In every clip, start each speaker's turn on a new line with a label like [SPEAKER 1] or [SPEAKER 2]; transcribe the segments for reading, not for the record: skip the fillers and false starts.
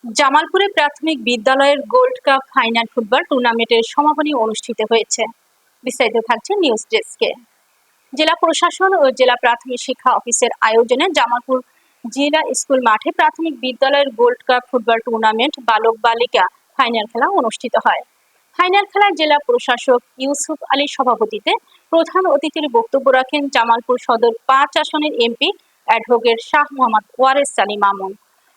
[SPEAKER 1] জামালপুরে প্রাথমিক বিদ্যালয়ের গোল্ড কাপ ফাইনাল ফুটবল টুর্নামেন্টের সমাপনী অনুষ্ঠিত হয়েছে। বিস্তারিত থাকছে নিউজ ডেস্কে। জেলা প্রশাসন ও জেলা প্রাথমিক শিক্ষা অফিসের আয়োজনে জামালপুর জিলা স্কুল মাঠে প্রাথমিক বিদ্যালয়ের গোল্ড কাপ ফুটবল টুর্নামেন্ট বালক বালিকা ফাইনাল খেলা অনুষ্ঠিত হয়। ফাইনাল খেলায় জেলা প্রশাসক ইউসুফ আলীর সভাপতিত্বে প্রধান অতিথির বক্তব্য রাখেন জামালপুর সদর ৫ আসনের এমপি অ্যাডভোকেট শাহ মোহাম্মদ ওয়ারেস সালিম মামুন।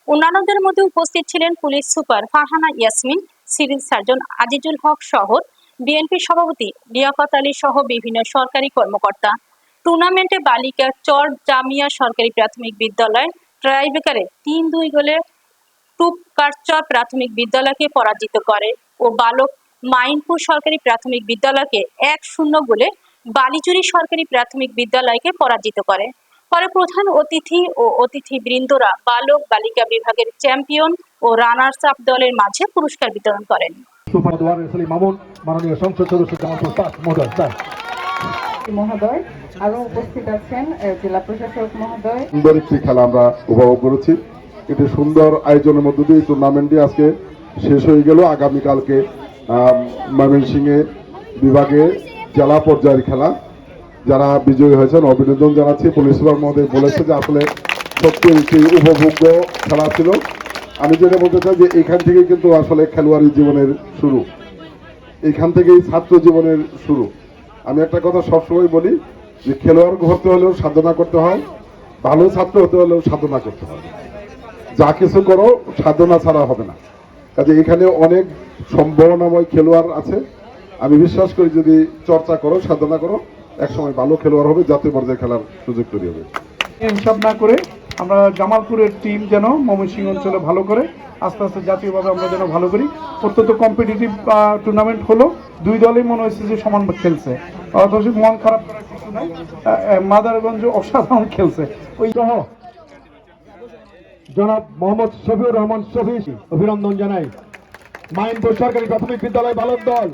[SPEAKER 1] অন্যান্যদের মধ্যে উপস্থিত ছিলেন police super Farhana Yasmin, civil surgeon Azizul Haque সহ বিএনপি সভাপতি লিয়াকত আলী সহ বিভিন্ন সরকারি কর্মকর্তা। টুর্নামেন্টে বালিকা চর জামিয়া সরকারি প্রাথমিক বিদ্যালয় ট্রাইবেকারে ৩-২ গোলে টুপকারচর প্রাথমিক বিদ্যালয়কে পরাজিত করে ও বালক মাইনপুর সরকারি প্রাথমিক বিদ্যালয়কে ১-০ গোলে বালিচুরি সরকারি প্রাথমিক বিদ্যালয়কে পরাজিত করে। পরে প্রধান অতিথি ও অতিথিবৃন্দরা বালক বালিকা বিভাগের চ্যাম্পিয়ন ও রানার্স আপ দলের মাঝে পুরস্কার বিতরণ করেন।
[SPEAKER 2] মহোদয় আরো উপস্থিত আছেন জেলা প্রশাসক মহোদয়।
[SPEAKER 3] সুন্দর একটি খেলা আমরা উপভোগ করেছি। এটি সুন্দর আয়োজনের মধ্য দিয়ে টুর্নামেন্টটি আজকে শেষ হয়ে গেল। আগামীকালকে ময়মনসিংহে বিভাগে জেলা পর্যায়ের খেলা। যারা বিজয়ী হয়েছেন অভিনন্দন জানাচ্ছি। পুলিশ সুপার মহোদয় বলেছে যে আসলে সত্যি একটি উপভোগ্য খেলা ছিল। আমি যেটা বলতে চাই যে এখান থেকে কিন্তু আসলে খেলোয়াড়ি জীবনের শুরু, এখান থেকেই ছাত্র জীবনের শুরু। আমি একটা কথা সবসময় বলি যে খেলোয়াড় হতে হলেও সাধনা করতে হয়, ভালো ছাত্র হতে হলেও সাধনা করতে হয়। যা কিছু করো সাধনা ছাড়া হবে না। কাজে এখানে অনেক সম্ভাবনাময় খেলোয়াড় আছে। আমি বিশ্বাস করি যদি চর্চা করো, সাধনা করো, একসময় ভালো খেলোয়াড় হবে, জাতীয় পর্যায়ে খেলার সুযোগ তৈরি হবে।
[SPEAKER 4] হিসাব না করে আমরা জামালপুরের টিম যেন ময়মনসিংহ অঞ্চলে ভালো করে আস্তে আস্তে জাতীয়ভাবে আমরা যেন ভালো করি। অত্যন্ত কম্পিটিটিভ টুর্নামেন্ট হলো, দুই দলই মনে হচ্ছে যে সমান খেলছে, অথচ মন খারাপ করার কিছু নাই। মাদারগঞ্জ অসাধারণ খেলছে। ওই
[SPEAKER 5] জনাব মোহাম্মদ শফিউর রহমান শফি অভিনন্দন জানাই। মাইনপুর সরকারি প্রাথমিক বিদ্যালয় বালক দল